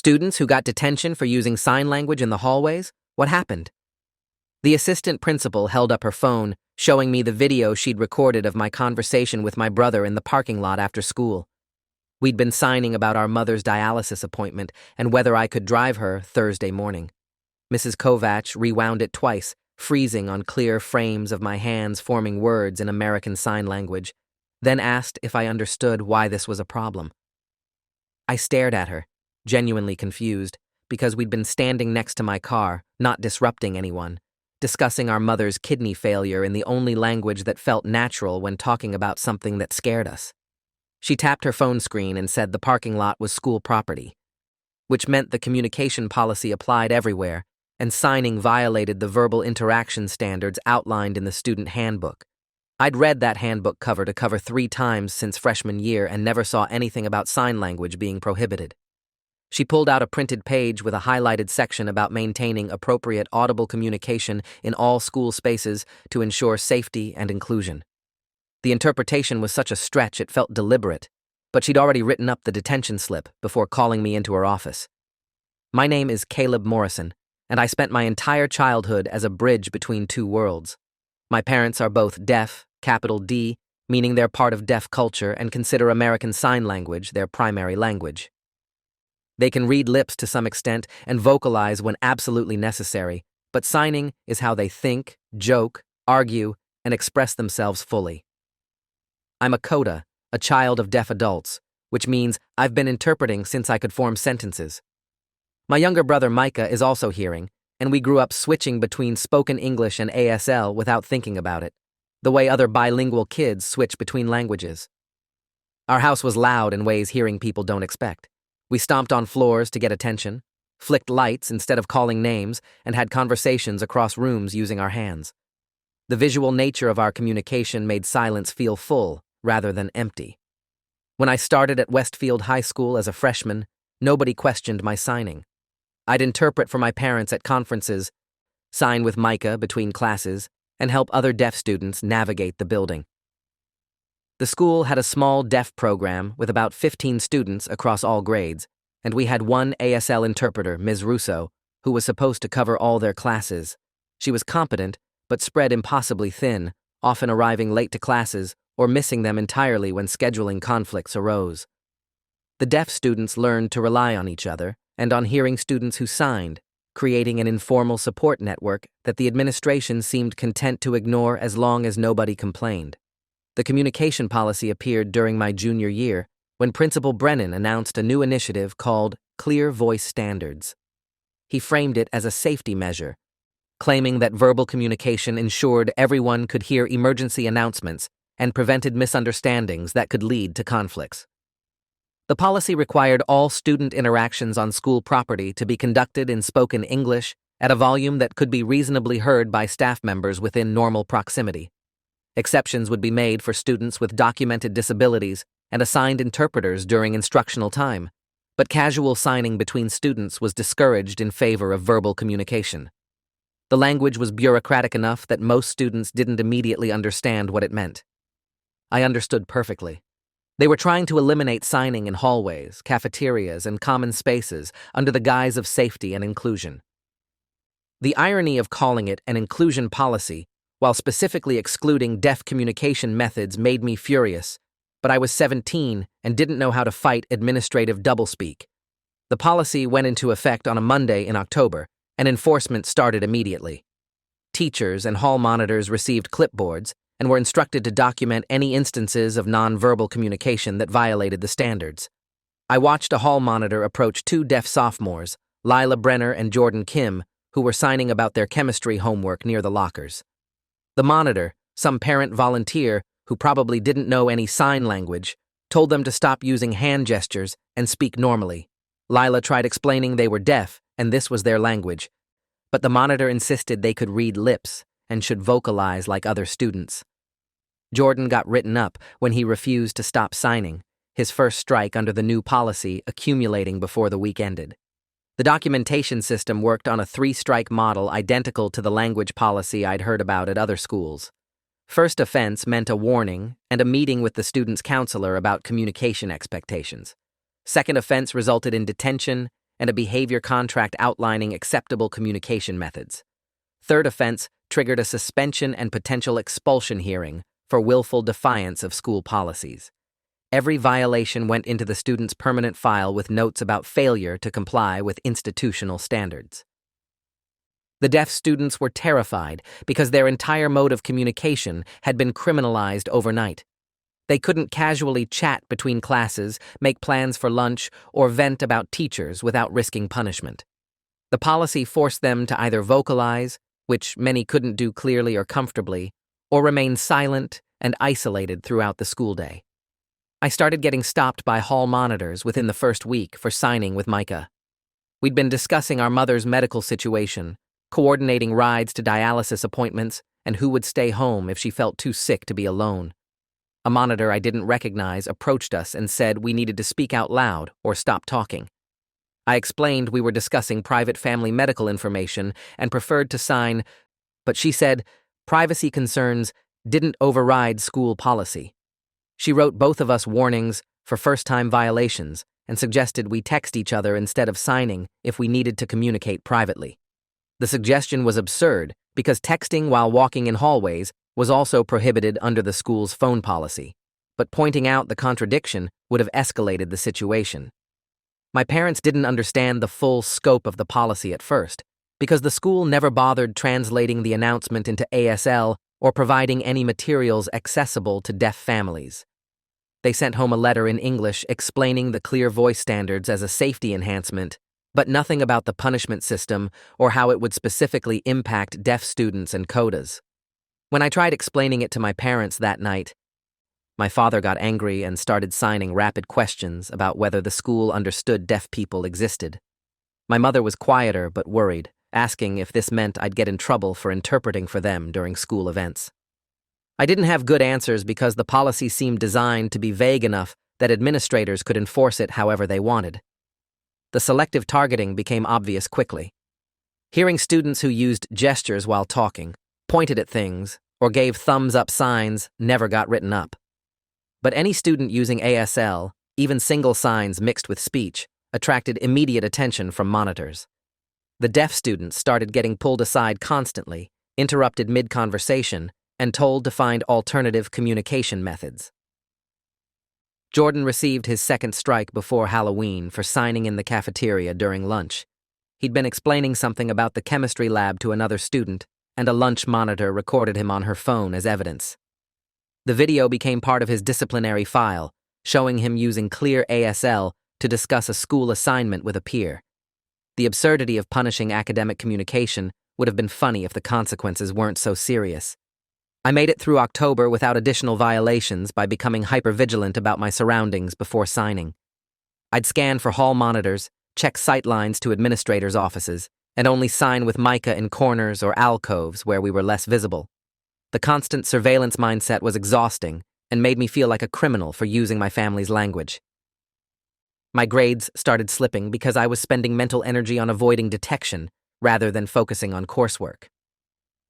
Students who got detention for using sign language in the hallways? What happened? The assistant principal held up her phone, showing me the video she'd recorded of my conversation with my brother in the parking lot after school. We'd been signing about our mother's dialysis appointment and whether I could drive her Thursday morning. Mrs. Kovacs rewound it twice, freezing on clear frames of my hands forming words in American Sign Language, then asked if I understood why this was a problem. I stared at her, genuinely confused, because we'd been standing next to my car, not disrupting anyone, discussing our mother's kidney failure in the only language that felt natural when talking about something that scared us. She tapped her phone screen and said the parking lot was school property, which meant the communication policy applied everywhere, and signing violated the verbal interaction standards outlined in the student handbook. I'd read that handbook cover to cover 3 times since freshman year and never saw anything about sign language being prohibited. She pulled out a printed page with a highlighted section about maintaining appropriate audible communication in all school spaces to ensure safety and inclusion. The interpretation was such a stretch it felt deliberate, but she'd already written up the detention slip before calling me into her office. My name is Caleb Morrison, and I spent my entire childhood as a bridge between 2 worlds. My parents are both deaf, capital D, meaning they're part of deaf culture and consider American Sign Language their primary language. They can read lips to some extent and vocalize when absolutely necessary, but signing is how they think, joke, argue, and express themselves fully. I'm a Coda, a child of deaf adults, which means I've been interpreting since I could form sentences. My younger brother Micah is also hearing, and we grew up switching between spoken English and ASL without thinking about it, the way other bilingual kids switch between languages. Our house was loud in ways hearing people don't expect. We stomped on floors to get attention, flicked lights instead of calling names, and had conversations across rooms using our hands. The visual nature of our communication made silence feel full rather than empty. When I started at Westfield High School as a freshman, nobody questioned my signing. I'd interpret for my parents at conferences, sign with Micah between classes, and help other deaf students navigate the building. The school had a small deaf program with about 15 students across all grades, and we had one ASL interpreter, Ms. Russo, who was supposed to cover all their classes. She was competent, but spread impossibly thin, often arriving late to classes or missing them entirely when scheduling conflicts arose. The deaf students learned to rely on each other and on hearing students who signed, creating an informal support network that the administration seemed content to ignore as long as nobody complained. The communication policy appeared during my junior year when Principal Brennan announced a new initiative called Clear Voice Standards. He framed it as a safety measure, claiming that verbal communication ensured everyone could hear emergency announcements and prevented misunderstandings that could lead to conflicts. The policy required all student interactions on school property to be conducted in spoken English at a volume that could be reasonably heard by staff members within normal proximity. Exceptions would be made for students with documented disabilities and assigned interpreters during instructional time, but casual signing between students was discouraged in favor of verbal communication. The language was bureaucratic enough that most students didn't immediately understand what it meant. I understood perfectly. They were trying to eliminate signing in hallways, cafeterias, and common spaces under the guise of safety and inclusion. The irony of calling it an inclusion policy while specifically excluding deaf communication methods made me furious, but I was 17 and didn't know how to fight administrative doublespeak. The policy went into effect on a Monday in October, and enforcement started immediately. Teachers and hall monitors received clipboards and were instructed to document any instances of nonverbal communication that violated the standards. I watched a hall monitor approach 2 deaf sophomores, Lila Brenner and Jordan Kim, who were signing about their chemistry homework near the lockers. The monitor, some parent volunteer who probably didn't know any sign language, told them to stop using hand gestures and speak normally. Lila tried explaining they were deaf and this was their language, but the monitor insisted they could read lips and should vocalize like other students. Jordan got written up when he refused to stop signing, his first strike under the new policy accumulating before the week ended. The documentation system worked on a 3-strike model identical to the language policy I'd heard about at other schools. First offense meant a warning and a meeting with the student's counselor about communication expectations. Second offense resulted in detention, and a behavior contract outlining acceptable communication methods. Third offense triggered a suspension and potential expulsion hearing for willful defiance of school policies. Every violation went into the student's permanent file with notes about failure to comply with institutional standards. The deaf students were terrified because their entire mode of communication had been criminalized overnight. They couldn't casually chat between classes, make plans for lunch, or vent about teachers without risking punishment. The policy forced them to either vocalize, which many couldn't do clearly or comfortably, or remain silent and isolated throughout the school day. I started getting stopped by hall monitors within the first week for signing with Micah. We'd been discussing our mother's medical situation, coordinating rides to dialysis appointments, and who would stay home if she felt too sick to be alone. A monitor I didn't recognize approached us and said we needed to speak out loud or stop talking. I explained we were discussing private family medical information and preferred to sign, but she said privacy concerns didn't override school policy. She wrote both of us warnings for first-time violations and suggested we text each other instead of signing if we needed to communicate privately. The suggestion was absurd because texting while walking in hallways was also prohibited under the school's phone policy, but pointing out the contradiction would have escalated the situation. My parents didn't understand the full scope of the policy at first because the school never bothered translating the announcement into ASL or providing any materials accessible to deaf families. They sent home a letter in English explaining the clear voice standards as a safety enhancement, but nothing about the punishment system or how it would specifically impact deaf students and Codas. When I tried explaining it to my parents that night, my father got angry and started signing rapid questions about whether the school understood deaf people existed. My mother was quieter but worried, asking if this meant I'd get in trouble for interpreting for them during school events. I didn't have good answers because the policy seemed designed to be vague enough that administrators could enforce it however they wanted. The selective targeting became obvious quickly. Hearing students who used gestures while talking, pointed at things, or gave thumbs-up signs never got written up. But any student using ASL, even single signs mixed with speech, attracted immediate attention from monitors. The deaf students started getting pulled aside constantly, interrupted mid-conversation, and told to find alternative communication methods. Jordan received his second strike before Halloween for signing in the cafeteria during lunch. He'd been explaining something about the chemistry lab to another student, and a lunch monitor recorded him on her phone as evidence. The video became part of his disciplinary file, showing him using clear ASL to discuss a school assignment with a peer. The absurdity of punishing academic communication would have been funny if the consequences weren't so serious. I made it through October without additional violations by becoming hypervigilant about my surroundings before signing. I'd scan for hall monitors, check sightlines to administrators' offices, and only sign with Micah in corners or alcoves where we were less visible. The constant surveillance mindset was exhausting and made me feel like a criminal for using my family's language. My grades started slipping because I was spending mental energy on avoiding detection rather than focusing on coursework.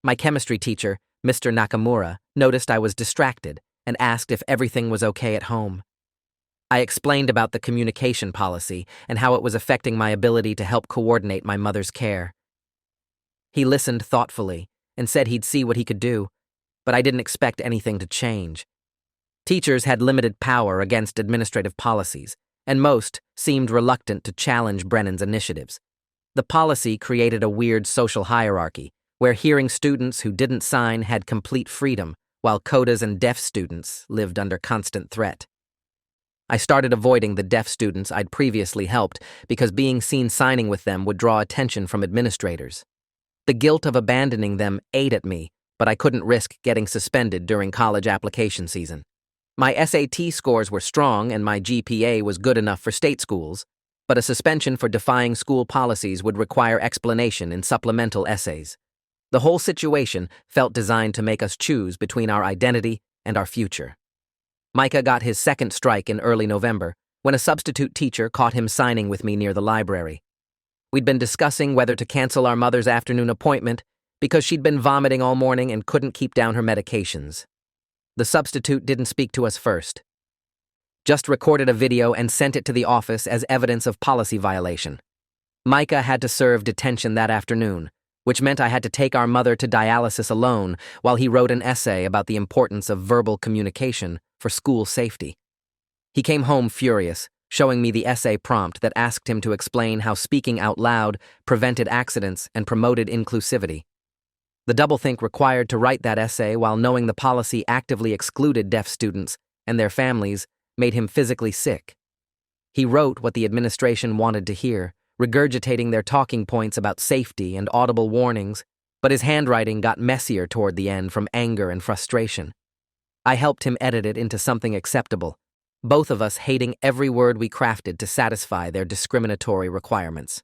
My chemistry teacher, Mr. Nakamura, noticed I was distracted and asked if everything was okay at home. I explained about the communication policy and how it was affecting my ability to help coordinate my mother's care. He listened thoughtfully and said he'd see what he could do, but I didn't expect anything to change. Teachers had limited power against administrative policies, and most seemed reluctant to challenge Brennan's initiatives. The policy created a weird social hierarchy, where hearing students who didn't sign had complete freedom, while Codas and deaf students lived under constant threat. I started avoiding the deaf students I'd previously helped because being seen signing with them would draw attention from administrators. The guilt of abandoning them ate at me, but I couldn't risk getting suspended during college application season. My SAT scores were strong and my GPA was good enough for state schools, but a suspension for defying school policies would require explanation in supplemental essays. The whole situation felt designed to make us choose between our identity and our future. Micah got his second strike in early November, when a substitute teacher caught him signing with me near the library. We'd been discussing whether to cancel our mother's afternoon appointment because she'd been vomiting all morning and couldn't keep down her medications. The substitute didn't speak to us first, just recorded a video and sent it to the office as evidence of policy violation. Micah had to serve detention that afternoon, which meant I had to take our mother to dialysis alone while he wrote an essay about the importance of verbal communication for school safety. He came home furious, showing me the essay prompt that asked him to explain how speaking out loud prevented accidents and promoted inclusivity. The doublethink required to write that essay while knowing the policy actively excluded deaf students and their families made him physically sick. He wrote what the administration wanted to hear, regurgitating their talking points about safety and audible warnings, but his handwriting got messier toward the end from anger and frustration. I helped him edit it into something acceptable, both of us hating every word we crafted to satisfy their discriminatory requirements.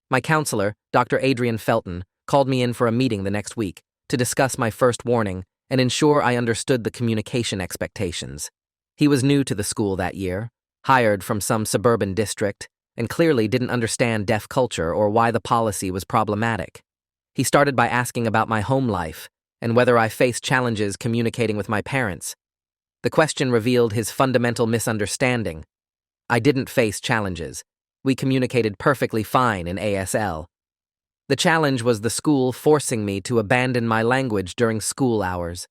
My counselor, Dr. Adrian Felton, called me in for a meeting the next week to discuss my first warning and ensure I understood the communication expectations. He was new to the school that year, hired from some suburban district, and clearly didn't understand deaf culture or why the policy was problematic. He started by asking about my home life and whether I faced challenges communicating with my parents. The question revealed his fundamental misunderstanding. I didn't face challenges. We communicated perfectly fine in ASL. The challenge was the school forcing me to abandon my language during school hours.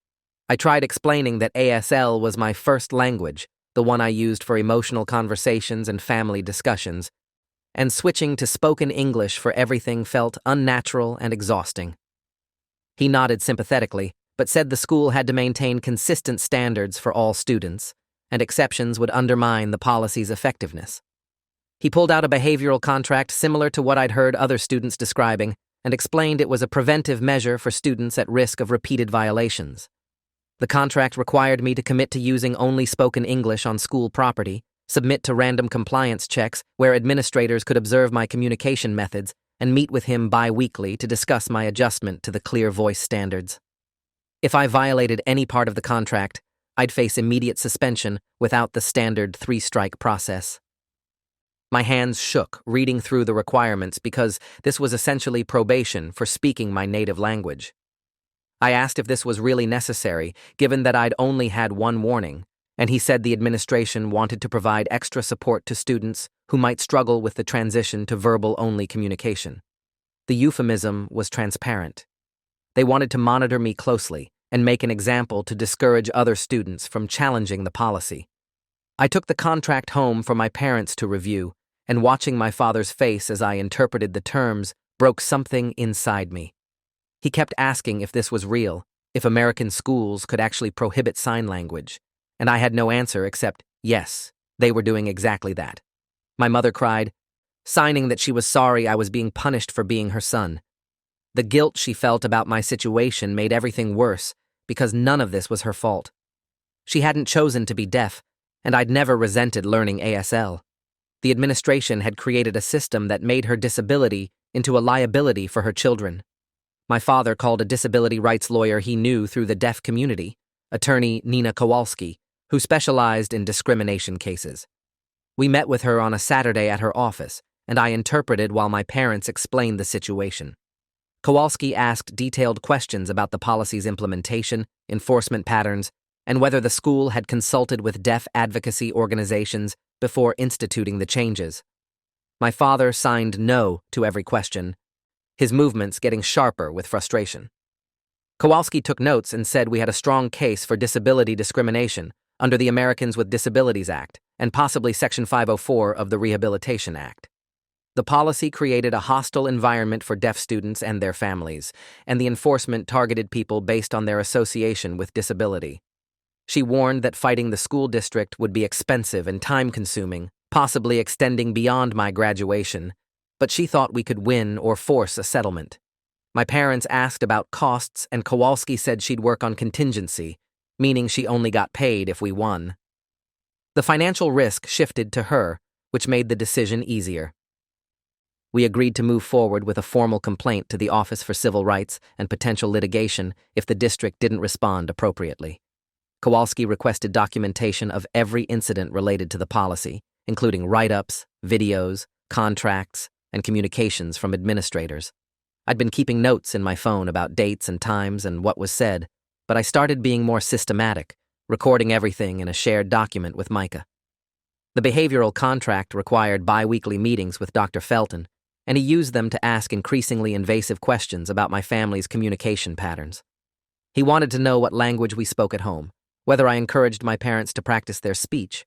I tried explaining that ASL was my first language, the one I used for emotional conversations and family discussions, and switching to spoken English for everything felt unnatural and exhausting. He nodded sympathetically, but said the school had to maintain consistent standards for all students, and exceptions would undermine the policy's effectiveness. He pulled out a behavioral contract similar to what I'd heard other students describing and explained it was a preventive measure for students at risk of repeated violations. The contract required me to commit to using only spoken English on school property, submit to random compliance checks where administrators could observe my communication methods, and meet with him bi-weekly to discuss my adjustment to the clear voice standards. If I violated any part of the contract, I'd face immediate suspension without the standard 3-strike process. My hands shook reading through the requirements because this was essentially probation for speaking my native language. I asked if this was really necessary, given that I'd only had one warning, and he said the administration wanted to provide extra support to students who might struggle with the transition to verbal-only communication. The euphemism was transparent. They wanted to monitor me closely and make an example to discourage other students from challenging the policy. I took the contract home for my parents to review, and watching my father's face as I interpreted the terms broke something inside me. He kept asking if this was real, if American schools could actually prohibit sign language, and I had no answer except, yes, they were doing exactly that. My mother cried, signing that she was sorry I was being punished for being her son. The guilt she felt about my situation made everything worse because none of this was her fault. She hadn't chosen to be deaf, and I'd never resented learning ASL. The administration had created a system that made her disability into a liability for her children. My father called a disability rights lawyer he knew through the deaf community, attorney Nina Kowalski, who specialized in discrimination cases. We met with her on a Saturday at her office, and I interpreted while my parents explained the situation. Kowalski asked detailed questions about the policy's implementation, enforcement patterns, and whether the school had consulted with deaf advocacy organizations before instituting the changes. My father signed no to every question, his movements getting sharper with frustration. Kowalski took notes and said we had a strong case for disability discrimination under the Americans with Disabilities Act and possibly Section 504 of the Rehabilitation Act. The policy created a hostile environment for deaf students and their families, and the enforcement targeted people based on their association with disability. She warned that fighting the school district would be expensive and time-consuming, possibly extending beyond my graduation, but she thought we could win or force a settlement. My parents asked about costs, and Kowalski said she'd work on contingency, meaning she only got paid if we won. The financial risk shifted to her, which made the decision easier. We agreed to move forward with a formal complaint to the Office for Civil Rights and potential litigation if the district didn't respond appropriately. Kowalski requested documentation of every incident related to the policy, including write-ups, videos, contracts, and communications from administrators. I'd been keeping notes in my phone about dates and times and what was said, but I started being more systematic, recording everything in a shared document with Micah. The behavioral contract required bi-weekly meetings with Dr. Felton, and he used them to ask increasingly invasive questions about my family's communication patterns. He wanted to know what language we spoke at home, whether I encouraged my parents to practice their speech,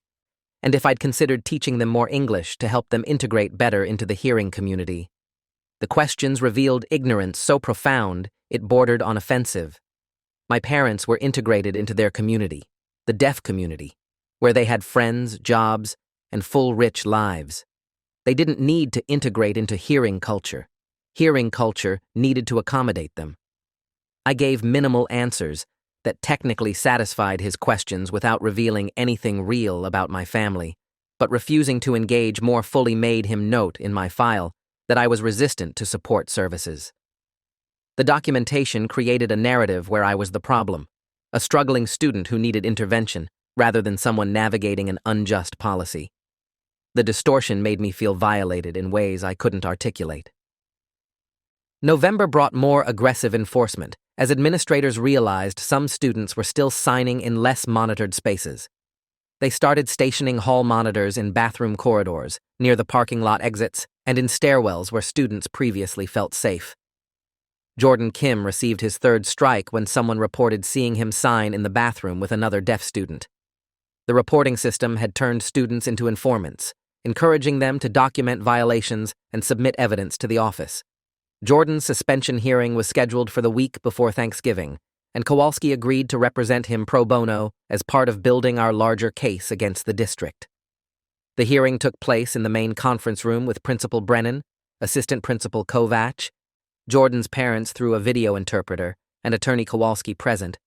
and if I'd considered teaching them more English to help them integrate better into the hearing community. The questions revealed ignorance so profound it bordered on offensive. My parents were integrated into their community, the deaf community, where they had friends, jobs, and full, rich lives. They didn't need to integrate into hearing culture. Hearing culture needed to accommodate them. I gave minimal answers that technically satisfied his questions without revealing anything real about my family, but refusing to engage more fully made him note in my file that I was resistant to support services. The documentation created a narrative where I was the problem, a struggling student who needed intervention, rather than someone navigating an unjust policy. The distortion made me feel violated in ways I couldn't articulate. November brought more aggressive enforcement, as administrators realized some students were still signing in less monitored spaces. They started stationing hall monitors in bathroom corridors, near the parking lot exits, and in stairwells where students previously felt safe. Jordan Kim received his third strike when someone reported seeing him sign in the bathroom with another deaf student. The reporting system had turned students into informants, encouraging them to document violations and submit evidence to the office. Jordan's suspension hearing was scheduled for the week before Thanksgiving, and Kowalski agreed to represent him pro bono as part of building our larger case against the district. The hearing took place in the main conference room with Principal Brennan, Assistant Principal Kovac, Jordan's parents through a video interpreter, and Attorney Kowalski present.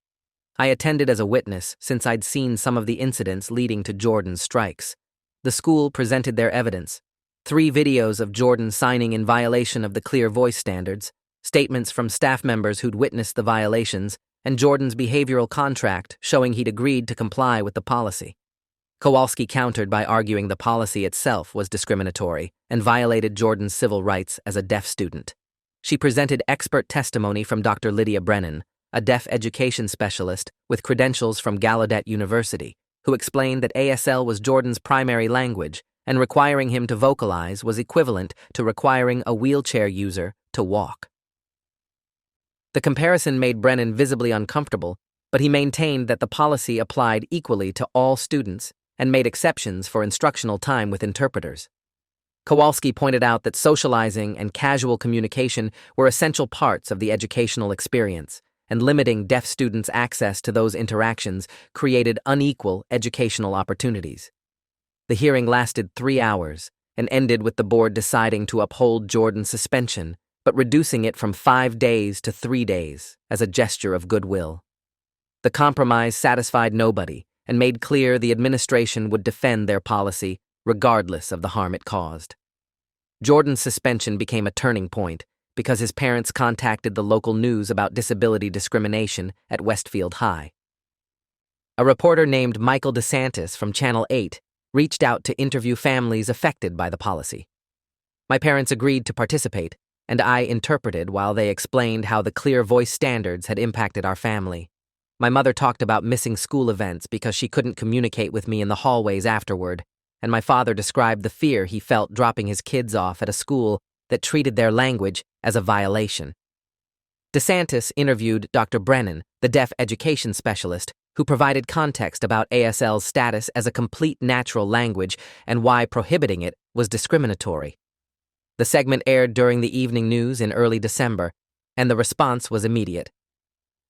I attended as a witness since I'd seen some of the incidents leading to Jordan's strikes. The school presented their evidence: 3 videos of Jordan signing in violation of the clear voice standards, statements from staff members who'd witnessed the violations, and Jordan's behavioral contract showing he'd agreed to comply with the policy. Kowalski countered by arguing the policy itself was discriminatory and violated Jordan's civil rights as a deaf student. She presented expert testimony from Dr. Lydia Brennan, a deaf education specialist with credentials from Gallaudet University, who explained that ASL was Jordan's primary language, and requiring him to vocalize was equivalent to requiring a wheelchair user to walk. The comparison made Brennan visibly uncomfortable, but he maintained that the policy applied equally to all students and made exceptions for instructional time with interpreters. Kowalski pointed out that socializing and casual communication were essential parts of the educational experience, and limiting deaf students' access to those interactions created unequal educational opportunities. The hearing lasted 3 hours and ended with the board deciding to uphold Jordan's suspension, but reducing it from 5 days to 3 days as a gesture of goodwill. The compromise satisfied nobody and made clear the administration would defend their policy regardless of the harm it caused. Jordan's suspension became a turning point because his parents contacted the local news about disability discrimination at Westfield High. A reporter named Michael DeSantis from Channel 8 reached out to interview families affected by the policy. My parents agreed to participate, and I interpreted while they explained how the clear voice standards had impacted our family. My mother talked about missing school events because she couldn't communicate with me in the hallways afterward, and my father described the fear he felt dropping his kids off at a school that treated their language as a violation. DeSantis interviewed Dr. Brennan, the deaf education specialist, who provided context about ASL's status as a complete natural language and why prohibiting it was discriminatory. The segment aired during the evening news in early December, and the response was immediate.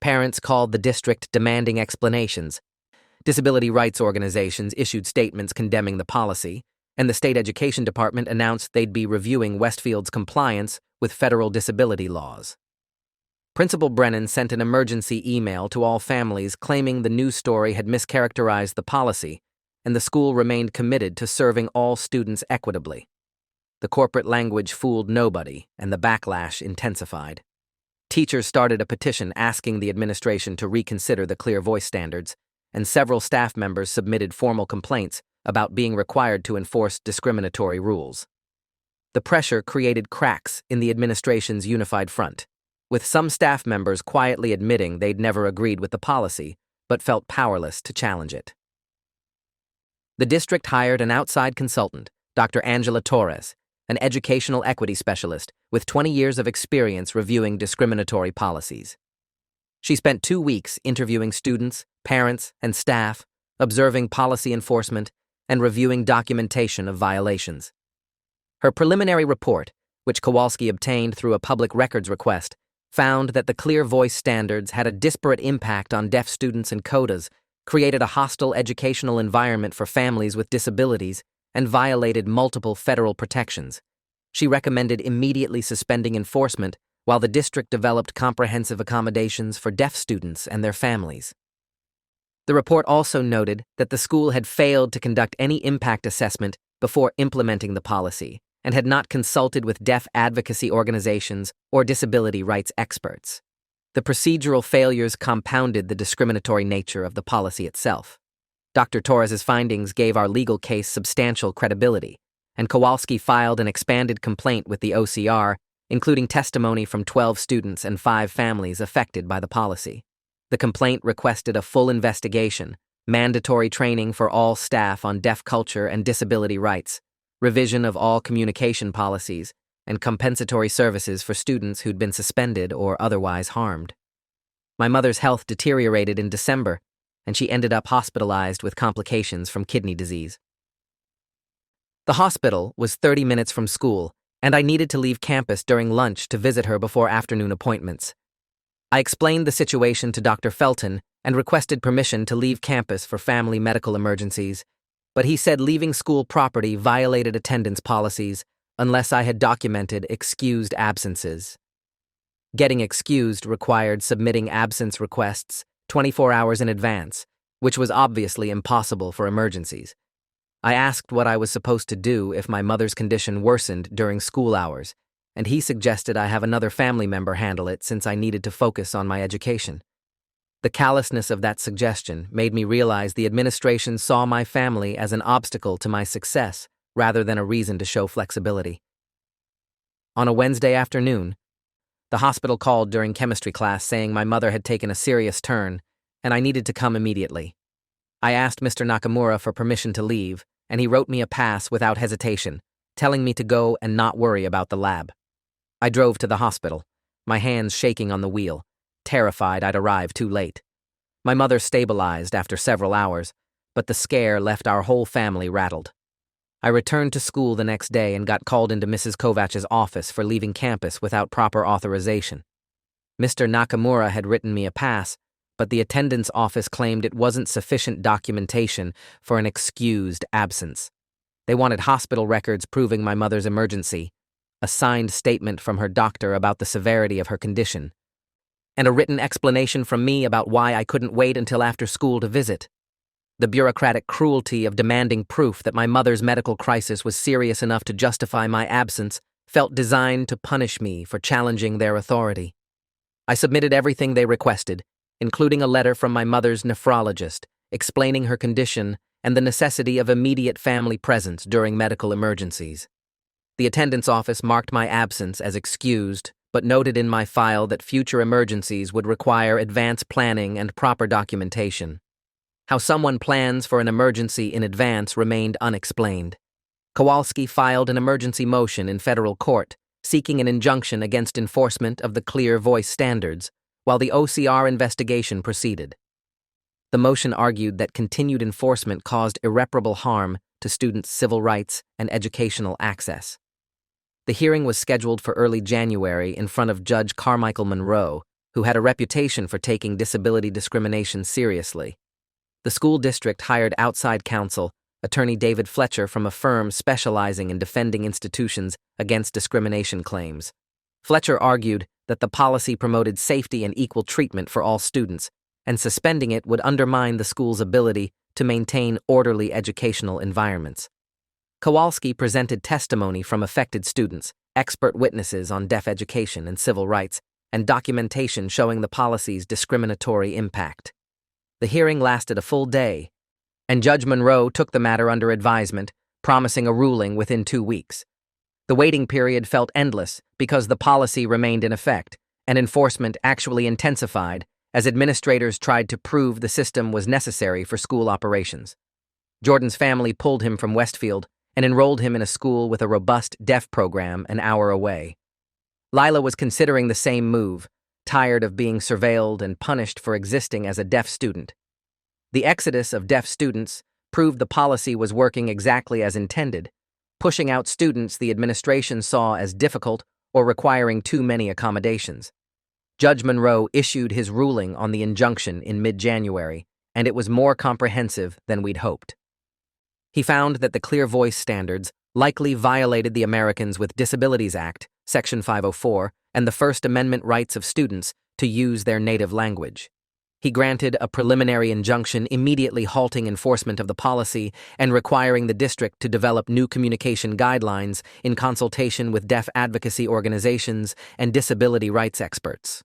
Parents called the district demanding explanations. Disability rights organizations issued statements condemning the policy, and the state education department announced they'd be reviewing Westfield's compliance with federal disability laws. Principal Brennan sent an emergency email to all families claiming the news story had mischaracterized the policy, and the school remained committed to serving all students equitably. The corporate language fooled nobody, and the backlash intensified. Teachers started a petition asking the administration to reconsider the clear voice standards, and several staff members submitted formal complaints about being required to enforce discriminatory rules. The pressure created cracks in the administration's unified front, with some staff members quietly admitting they'd never agreed with the policy, but felt powerless to challenge it. The district hired an outside consultant, Dr. Angela Torres, an educational equity specialist with 20 years of experience reviewing discriminatory policies. She spent 2 weeks interviewing students, parents, and staff, observing policy enforcement, and reviewing documentation of violations. Her preliminary report, which Kowalski obtained through a public records request, found that the clear voice standards had a disparate impact on deaf students in Codas, created a hostile educational environment for families with disabilities, and violated multiple federal protections. She recommended immediately suspending enforcement while the district developed comprehensive accommodations for deaf students and their families. The report also noted that the school had failed to conduct any impact assessment before implementing the policy and had not consulted with deaf advocacy organizations or disability rights experts. The procedural failures compounded the discriminatory nature of the policy itself. Dr. Torres's findings gave our legal case substantial credibility, and Kowalski filed an expanded complaint with the OCR, including testimony from 12 students and 5 families affected by the policy. The complaint requested a full investigation, mandatory training for all staff on deaf culture and disability rights, revision of all communication policies, and compensatory services for students who'd been suspended or otherwise harmed. My mother's health deteriorated in December, and she ended up hospitalized with complications from kidney disease. The hospital was 30 minutes from school, and I needed to leave campus during lunch to visit her before afternoon appointments. I explained the situation to Dr. Felton and requested permission to leave campus for family medical emergencies, but he said leaving school property violated attendance policies unless I had documented excused absences. Getting excused required submitting absence requests 24 hours in advance, which was obviously impossible for emergencies. I asked what I was supposed to do if my mother's condition worsened during school hours, and he suggested I have another family member handle it since I needed to focus on my education. The callousness of that suggestion made me realize the administration saw my family as an obstacle to my success rather than a reason to show flexibility. On a Wednesday afternoon, the hospital called during chemistry class saying my mother had taken a serious turn and I needed to come immediately. I asked Mr. Nakamura for permission to leave, and he wrote me a pass without hesitation, telling me to go and not worry about the lab. I drove to the hospital, my hands shaking on the wheel, terrified I'd arrive too late. My mother stabilized after several hours, but the scare left our whole family rattled. I returned to school the next day and got called into Mrs. Kovach's office for leaving campus without proper authorization. Mr. Nakamura had written me a pass, but the attendance office claimed it wasn't sufficient documentation for an excused absence. They wanted hospital records proving my mother's emergency, a signed statement from her doctor about the severity of her condition, and a written explanation from me about why I couldn't wait until after school to visit. The bureaucratic cruelty of demanding proof that my mother's medical crisis was serious enough to justify my absence felt designed to punish me for challenging their authority. I submitted everything they requested, including a letter from my mother's nephrologist explaining her condition and the necessity of immediate family presence during medical emergencies. The attendance office marked my absence as excused, but noted in my file that future emergencies would require advanced planning and proper documentation. How someone plans for an emergency in advance remained unexplained. Kowalski filed an emergency motion in federal court, seeking an injunction against enforcement of the clear voice standards, while the OCR investigation proceeded. The motion argued that continued enforcement caused irreparable harm to students' civil rights and educational access. The hearing was scheduled for early January in front of Judge Carmichael Monroe, who had a reputation for taking disability discrimination seriously. The school district hired outside counsel, attorney David Fletcher, from a firm specializing in defending institutions against discrimination claims. Fletcher argued that the policy promoted safety and equal treatment for all students, and suspending it would undermine the school's ability to maintain orderly educational environments. Kowalski presented testimony from affected students, expert witnesses on deaf education and civil rights, and documentation showing the policy's discriminatory impact. The hearing lasted a full day, and Judge Monroe took the matter under advisement, promising a ruling within 2 weeks. The waiting period felt endless because the policy remained in effect, and enforcement actually intensified as administrators tried to prove the system was necessary for school operations. Jordan's family pulled him from Westfield and enrolled him in a school with a robust deaf program an hour away. Lila was considering the same move, tired of being surveilled and punished for existing as a deaf student. The exodus of deaf students proved the policy was working exactly as intended, pushing out students the administration saw as difficult or requiring too many accommodations. Judge Monroe issued his ruling on the injunction in mid-January, and it was more comprehensive than we'd hoped. He found that the clear voice standards likely violated the Americans with Disabilities Act, Section 504, and the First Amendment rights of students to use their native language. He granted a preliminary injunction immediately halting enforcement of the policy and requiring the district to develop new communication guidelines in consultation with deaf advocacy organizations and disability rights experts.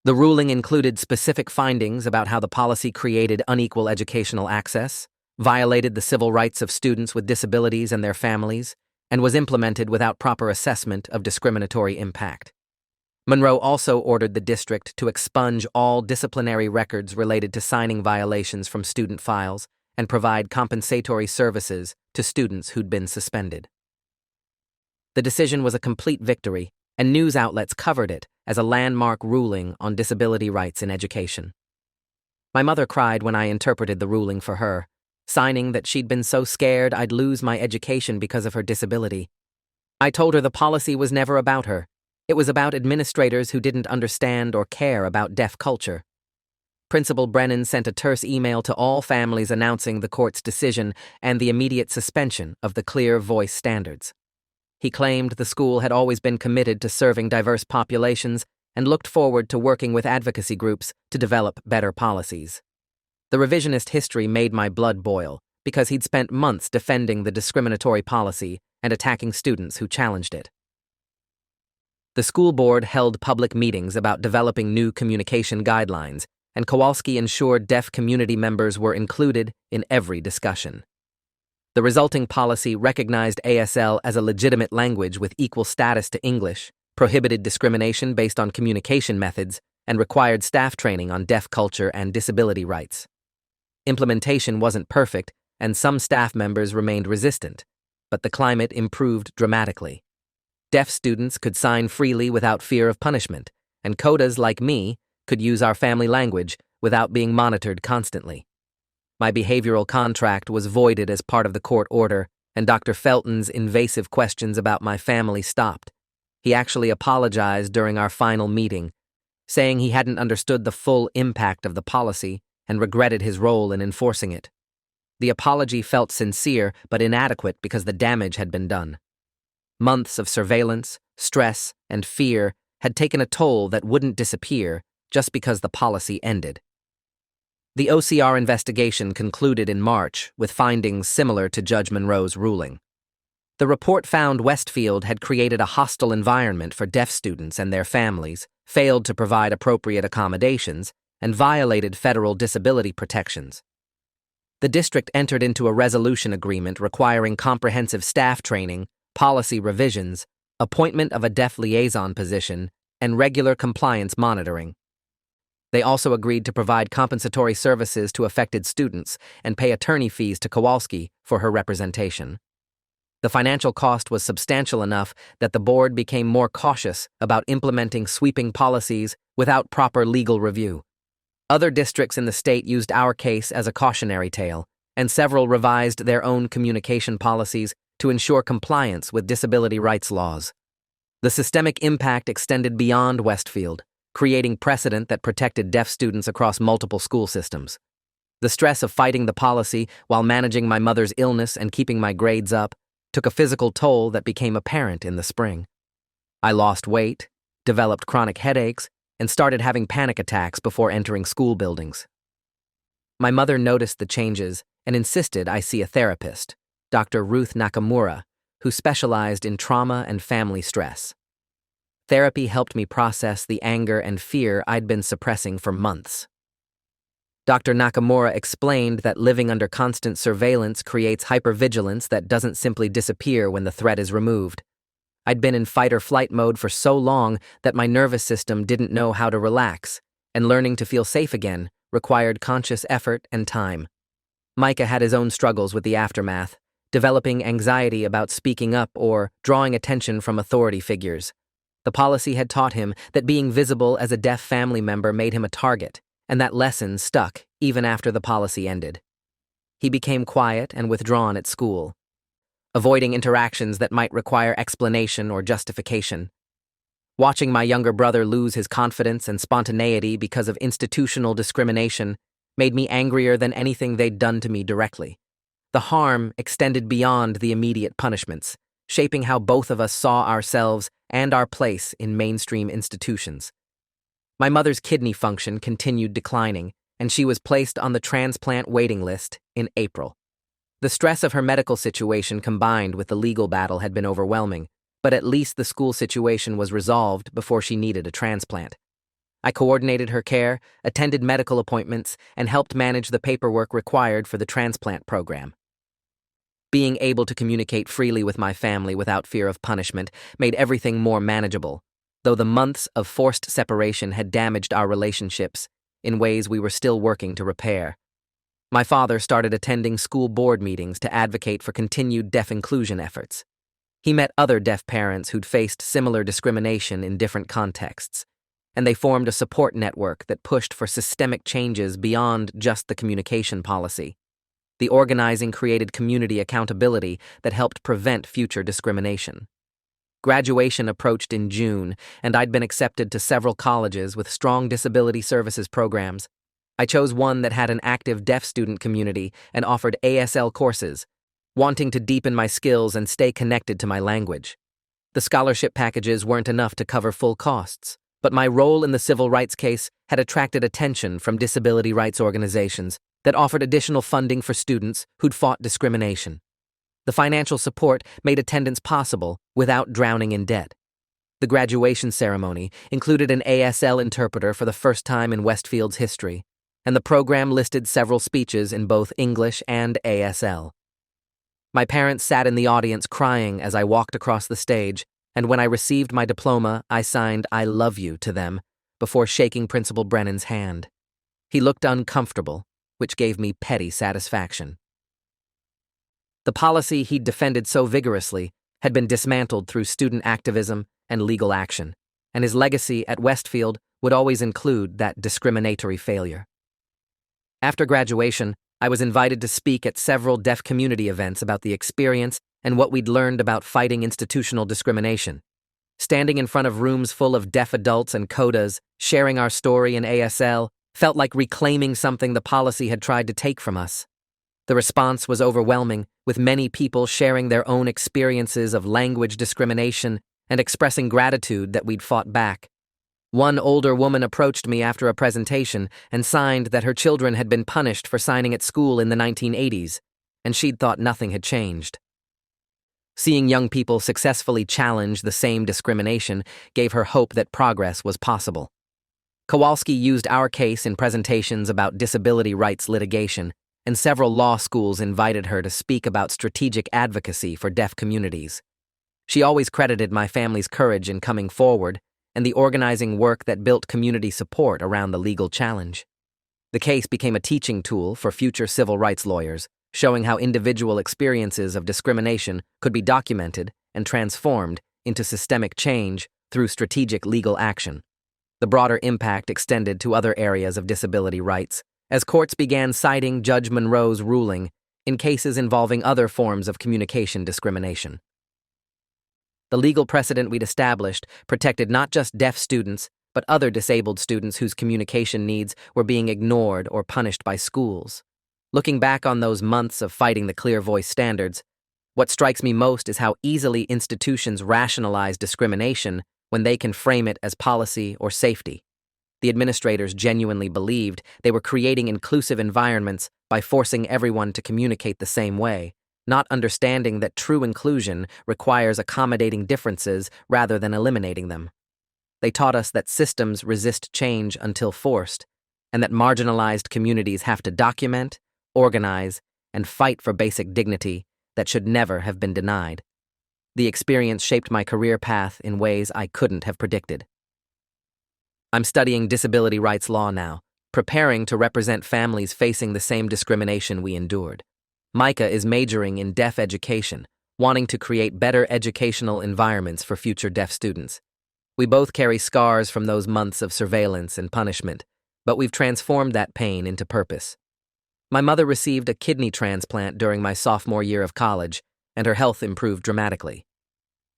The ruling included specific findings about how the policy created unequal educational access, violated the civil rights of students with disabilities and their families, and was implemented without proper assessment of discriminatory impact. Monroe also ordered the district to expunge all disciplinary records related to signing violations from student files and provide compensatory services to students who'd been suspended. The decision was a complete victory, and news outlets covered it as a landmark ruling on disability rights in education. My mother cried when I interpreted the ruling for her, signing that she'd been so scared I'd lose my education because of her disability. I told her the policy was never about her. It was about administrators who didn't understand or care about deaf culture. Principal Brennan sent a terse email to all families announcing the court's decision and the immediate suspension of the clear voice standards. He claimed the school had always been committed to serving diverse populations and looked forward to working with advocacy groups to develop better policies. The revisionist history made my blood boil because he'd spent months defending the discriminatory policy and attacking students who challenged it. The school board held public meetings about developing new communication guidelines, and Kowalski ensured deaf community members were included in every discussion. The resulting policy recognized ASL as a legitimate language with equal status to English, prohibited discrimination based on communication methods, and required staff training on deaf culture and disability rights. Implementation wasn't perfect, and some staff members remained resistant, but the climate improved dramatically. Deaf students could sign freely without fear of punishment, and Codas like me could use our family language without being monitored constantly. My behavioral contract was voided as part of the court order, and Dr. Felton's invasive questions about my family stopped. He actually apologized during our final meeting, saying he hadn't understood the full impact of the policy and regretted his role in enforcing it. The apology felt sincere but inadequate because the damage had been done. Months of surveillance, stress, and fear had taken a toll that wouldn't disappear just because the policy ended. The OCR investigation concluded in March with findings similar to Judge Monroe's ruling. The report found Westfield had created a hostile environment for deaf students and their families, failed to provide appropriate accommodations, and violated federal disability protections. The district entered into a resolution agreement requiring comprehensive staff training, policy revisions, appointment of a deaf liaison position, and regular compliance monitoring. They also agreed to provide compensatory services to affected students and pay attorney fees to Kowalski for her representation. The financial cost was substantial enough that the board became more cautious about implementing sweeping policies without proper legal review. Other districts in the state used our case as a cautionary tale, and several revised their own communication policies to ensure compliance with disability rights laws. The systemic impact extended beyond Westfield, creating precedent that protected deaf students across multiple school systems. The stress of fighting the policy while managing my mother's illness and keeping my grades up took a physical toll that became apparent in the spring. I lost weight, developed chronic headaches, and started having panic attacks before entering school buildings. My mother noticed the changes and insisted I see a therapist, Dr. Ruth Nakamura, who specialized in trauma and family stress. Therapy helped me process the anger and fear I'd been suppressing for months. Dr. Nakamura explained that living under constant surveillance creates hypervigilance that doesn't simply disappear when the threat is removed. I'd been in fight-or-flight mode for so long that my nervous system didn't know how to relax, and learning to feel safe again required conscious effort and time. Micah had his own struggles with the aftermath, developing anxiety about speaking up or drawing attention from authority figures. The policy had taught him that being visible as a deaf family member made him a target, and that lesson stuck even after the policy ended. He became quiet and withdrawn at school, avoiding interactions that might require explanation or justification. Watching my younger brother lose his confidence and spontaneity because of institutional discrimination made me angrier than anything they'd done to me directly. The harm extended beyond the immediate punishments, shaping how both of us saw ourselves and our place in mainstream institutions. My mother's kidney function continued declining, and she was placed on the transplant waiting list in April. The stress of her medical situation combined with the legal battle had been overwhelming, but at least the school situation was resolved before she needed a transplant. I coordinated her care, attended medical appointments, and helped manage the paperwork required for the transplant program. Being able to communicate freely with my family without fear of punishment made everything more manageable, though the months of forced separation had damaged our relationships in ways we were still working to repair. My father started attending school board meetings to advocate for continued deaf inclusion efforts. He met other deaf parents who'd faced similar discrimination in different contexts, and they formed a support network that pushed for systemic changes beyond just the communication policy. The organizing created community accountability that helped prevent future discrimination. Graduation approached in June, and I'd been accepted to several colleges with strong disability services programs. I chose one that had an active deaf student community and offered ASL courses, wanting to deepen my skills and stay connected to my language. The scholarship packages weren't enough to cover full costs, but my role in the civil rights case had attracted attention from disability rights organizations that offered additional funding for students who'd fought discrimination. The financial support made attendance possible without drowning in debt. The graduation ceremony included an ASL interpreter for the first time in Westfield's history, and the program listed several speeches in both English and ASL. My parents sat in the audience crying as I walked across the stage, and when I received my diploma, I signed "I love you" to them before shaking Principal Brennan's hand. He looked uncomfortable, which gave me petty satisfaction. The policy he'd defended so vigorously had been dismantled through student activism and legal action, and his legacy at Westfield would always include that discriminatory failure. After graduation, I was invited to speak at several deaf community events about the experience and what we'd learned about fighting institutional discrimination. Standing in front of rooms full of deaf adults and Codas, sharing our story in ASL, felt like reclaiming something the policy had tried to take from us. The response was overwhelming, with many people sharing their own experiences of language discrimination and expressing gratitude that we'd fought back. One older woman approached me after a presentation and signed that her children had been punished for signing at school in the 1980s, and she'd thought nothing had changed. Seeing young people successfully challenge the same discrimination gave her hope that progress was possible. Kowalski used our case in presentations about disability rights litigation, and several law schools invited her to speak about strategic advocacy for deaf communities. She always credited my family's courage in coming forward and the organizing work that built community support around the legal challenge. The case became a teaching tool for future civil rights lawyers, showing how individual experiences of discrimination could be documented and transformed into systemic change through strategic legal action. The broader impact extended to other areas of disability rights, as courts began citing Judge Monroe's ruling in cases involving other forms of communication discrimination. The legal precedent we'd established protected not just deaf students, but other disabled students whose communication needs were being ignored or punished by schools. Looking back on those months of fighting the clear voice standards, what strikes me most is how easily institutions rationalize discrimination when they can frame it as policy or safety. The administrators genuinely believed they were creating inclusive environments by forcing everyone to communicate the same way, not understanding that true inclusion requires accommodating differences rather than eliminating them. They taught us that systems resist change until forced, and that marginalized communities have to document, organize, and fight for basic dignity that should never have been denied. The experience shaped my career path in ways I couldn't have predicted. I'm studying disability rights law now, preparing to represent families facing the same discrimination we endured. Micah is majoring in deaf education, wanting to create better educational environments for future deaf students. We both carry scars from those months of surveillance and punishment, but we've transformed that pain into purpose. My mother received a kidney transplant during my sophomore year of college, and her health improved dramatically.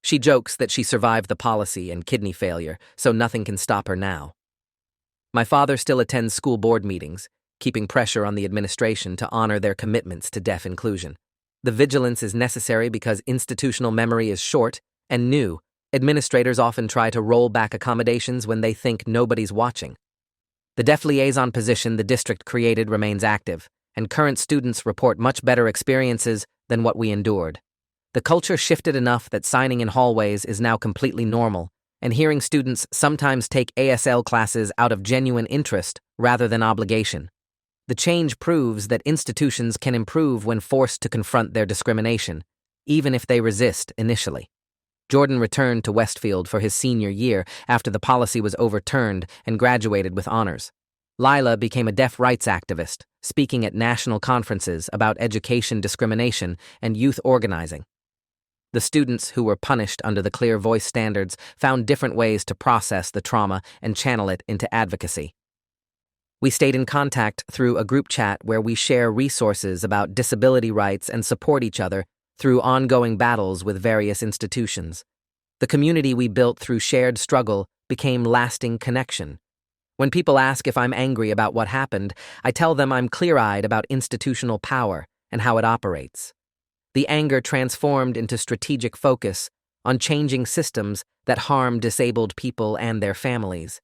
She jokes that she survived the policy and kidney failure, so nothing can stop her now. My father still attends school board meetings, keeping pressure on the administration to honor their commitments to deaf inclusion. The vigilance is necessary because institutional memory is short and new. Administrators often try to roll back accommodations when they think nobody's watching. The deaf liaison position the district created remains active, and current students report much better experiences than what we endured. The culture shifted enough that signing in hallways is now completely normal, and hearing students sometimes take ASL classes out of genuine interest rather than obligation. The change proves that institutions can improve when forced to confront their discrimination, even if they resist initially. Jordan returned to Westfield for his senior year after the policy was overturned and graduated with honors. Lila became a deaf rights activist, speaking at national conferences about education discrimination and youth organizing. The students who were punished under the clear voice standards found different ways to process the trauma and channel it into advocacy. We stayed in contact through a group chat where we share resources about disability rights and support each other through ongoing battles with various institutions. The community we built through shared struggle became lasting connection. When people ask if I'm angry about what happened, I tell them I'm clear-eyed about institutional power and how it operates. The anger transformed into strategic focus on changing systems that harm disabled people and their families.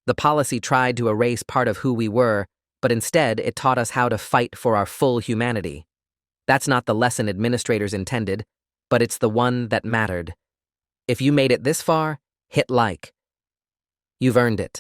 The policy tried to erase part of who we were, but instead it taught us how to fight for our full humanity. That's not the lesson administrators intended, but it's the one that mattered. If you made it this far, hit like. You've earned it.